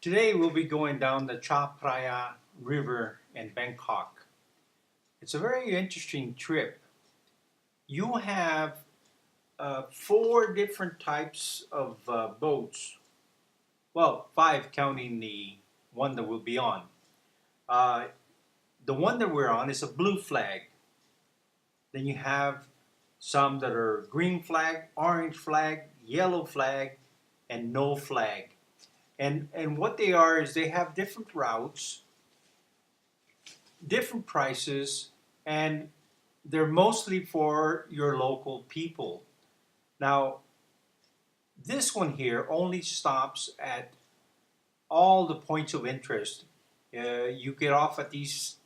Today we'll be going down the Cha Phraya River in Bangkok. It's a very interesting trip. You have four different types of boats. Well, five counting the one that we'll be on. Uh, the one that we're on is a blue flag. Then you have some that are green flag, orange flag, yellow flag, and no flag. And what they are is they have different routes, different prices, and they're mostly for your local people. Now, this one here only stops at all the points of interest. You get off at these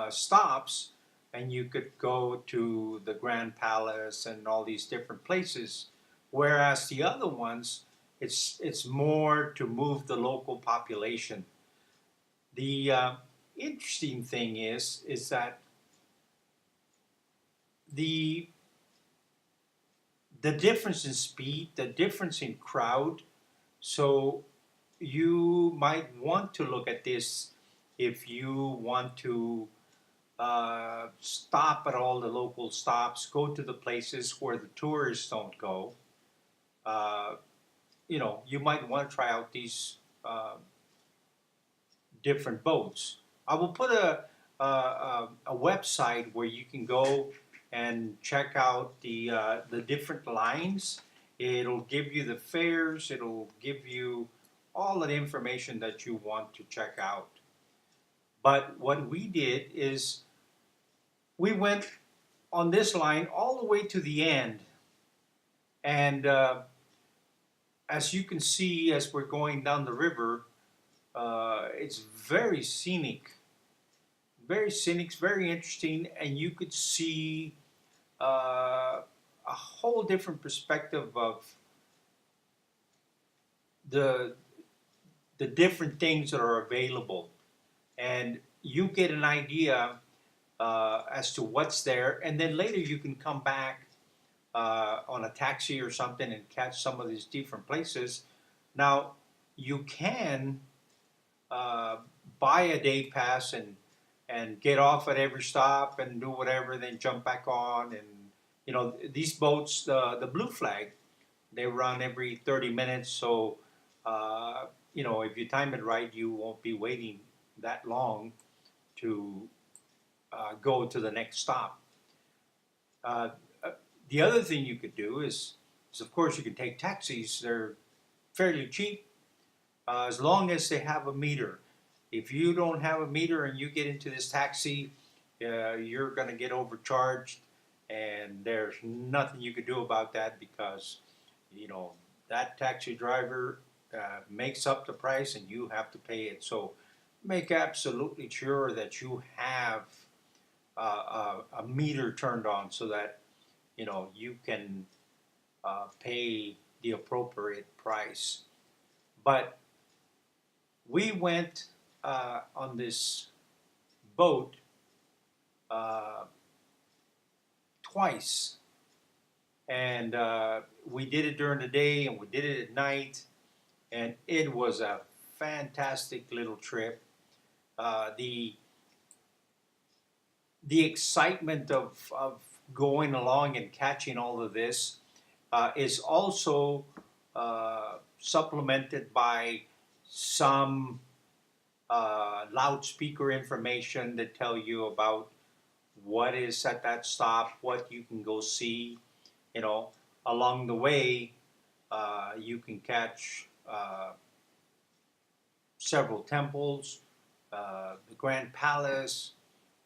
stops, and you could go to the Grand Palace and all these different places. Whereas the other ones, it's more to move the local population. The interesting thing is that the the difference in speed, the difference in crowd. So you might want to look at this if you want to stop at all the local stops, go to the places where the tourists don't go. Uh, you might want to try out these different boats. I will put a website where you can go and check out the different lines. It'll give you the fares. It'll give you all of the information that you want to check out. But what we did is we went on this line all the way to the end, and as you can see, as we're going down the river, it's very scenic, very interesting, and you could see a whole different perspective of the the different things that are available, and you get an idea as to what's there, and then later you can come back on a taxi or something and catch some of these different places. Now you can uh, buy a day pass and get off at every stop and do whatever, then jump back on. And these boats, the Blue Flag, they run every 30 minutes. So if you time it right, you won't be waiting that long to go to the next stop. Uh, uh, the other thing you could do is of course you can take taxis. They're fairly cheap as long as they have a meter. If you don't have a meter and you get into this taxi, you're going to get overcharged, and there's nothing you can do about that because you know that taxi driver makes up the price and you have to pay it. So make absolutely sure that you have a meter turned on so that you can pay the appropriate price. But we went on this boat uh, twice, and we did it during the day and we did it at night, and it was a fantastic little trip. The excitement of going along and catching all of this is also supplemented by some loudspeaker information that tell you about what is at that stop, what you can go see. You know, along the way, you can catch several temples, the Grand Palace.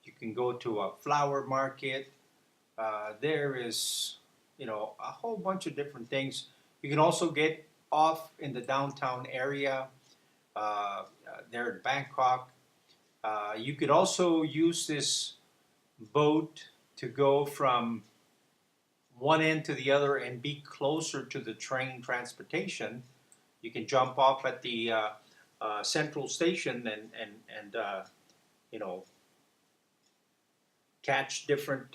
You can go to a flower market. There is, a whole bunch of different things. You can also get off in the downtown area there in Bangkok. You could also use this boat to go from one end to the other and be closer to the train transportation. You can jump off at the central station and you know catch different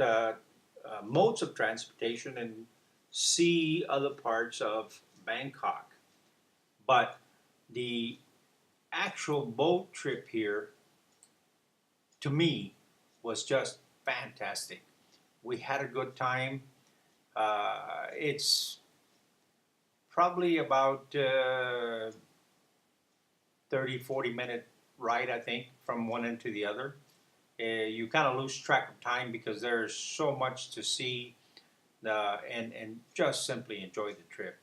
modes of transportation and see other parts of Bangkok. But the actual boat trip here, to me, was just fantastic. We had a good time. It's probably about 30, 40 minute ride, I think, from one end to the other. You kind of lose track of time because there's so much to see, and just simply enjoy the trip.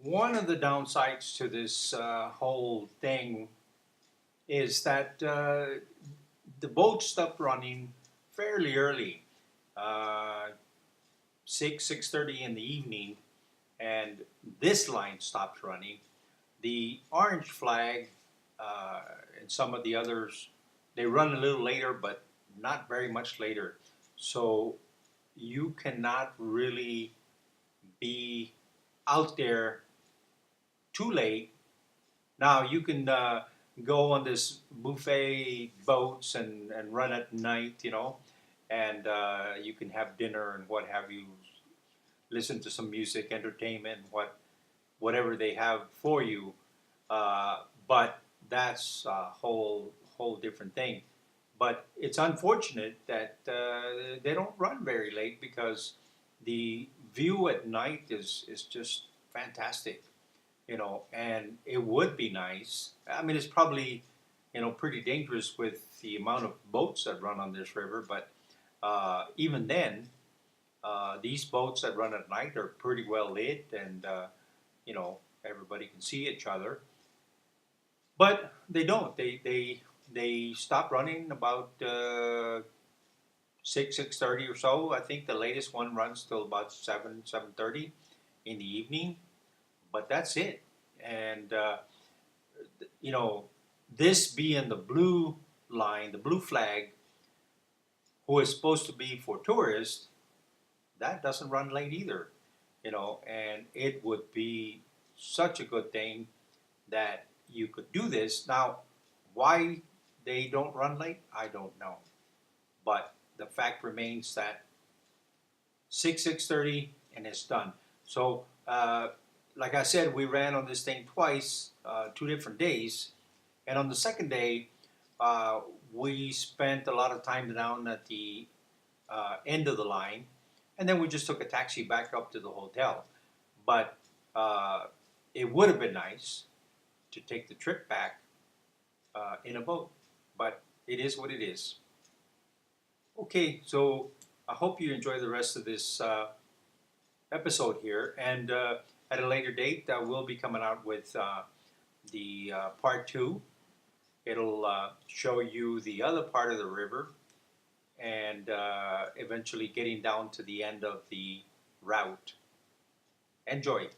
One of the downsides to this whole thing is that the boat stopped running fairly early, uh, 6:30 in the evening, and this line stopped running. The orange flag uh, and some of the others, they run a little later, but not very much later. So you cannot really be out there too late. Now you can go on this buffet boats and run at night, and you can have dinner and what have you, listen to some music, entertainment, whatever they have for you. But that's a whole different thing. But it's unfortunate that they don't run very late because the view at night is just fantastic, and it would be nice. I mean, it's probably, pretty dangerous with the amount of boats that run on this river, but even then, these boats that run at night are pretty well lit, and everybody can see each other. But they don't. They stop running about 6:30 or so. I think the latest one runs till about 7:30 in the evening. But that's it. And you know, this being the blue line, the blue flag, who is supposed to be for tourists, that doesn't run late either. And it would be such a good thing that you could do this. Now, why they don't run late, I don't know. But the fact remains that 6:30 and it's done. So, like I said, we ran on this thing twice, 2 different days, and on the second day, uh, we spent a lot of time down at the end of the line, and then we just took a taxi back up to the hotel. But uh, it would have been nice to take the trip back in a boat, but it is what it is. Okay, so I hope you enjoy the rest of this episode here, and at a later date, we'll be coming out with the part two. It'll show you the other part of the river and eventually getting down to the end of the route. Enjoy.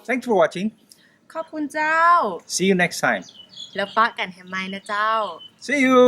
Thanks for watching. ขอบคุณเจ้า See you next time. แล้วปะกันแฮมไมนะเจ้า See you.